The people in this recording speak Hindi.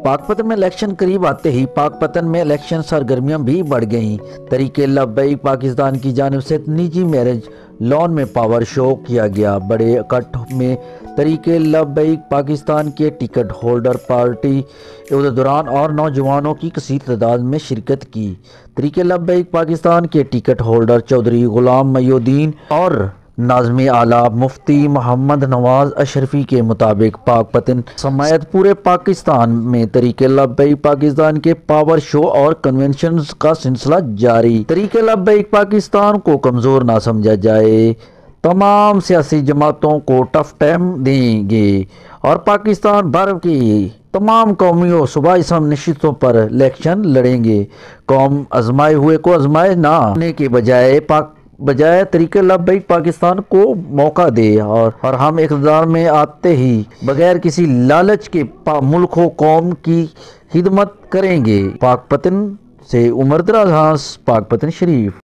पाकपतन में इलेक्शन करीब आते ही पाकपतन में इलेक्शन सरगर्मियां भी बढ़ गईं। तरीके लब्बैक पाकिस्तान की जानिब से निजी मैरिज लॉन में पावर शो किया गया। बड़े इकट्ठ में तरीके लब्बैक पाकिस्तान के टिकट होल्डर पार्टी दौरान और नौजवानों की कसीर तादाद में शिरकत की। तरीके लब्बैक पाकिस्तान के टिकट होल्डर चौधरी गुलाम मोइनुद्दीन और नाज़िम आला मुफ्ती मोहम्मद नवाज अशरफी के मुताबिक पाकपतन समेत पूरे पाकिस्तान में तरीके लब्बैक पाकिस्तान के पावर शो और कन्वेंशन का सिलसिला जारी। तरीके लब्बैक पाकिस्तान को कमज़ोर ना समझा जाए, तमाम सियासी जमातों को टफ टाइम देंगे और पाकिस्तान भर की तमाम कौमियों सूबाई नशिस्तों पर इलेक्शन लड़ेंगे। कौम आजमाए हुए को आजमाए ना के बजाय तरीके लब्बैक पाकिस्तान को मौका दे और हम इक़्तिदार में आते ही बगैर किसी लालच के मुल्क व कौम की खिदमत करेंगे। पाकपतन से उमर दराज, पाकपतन शरीफ।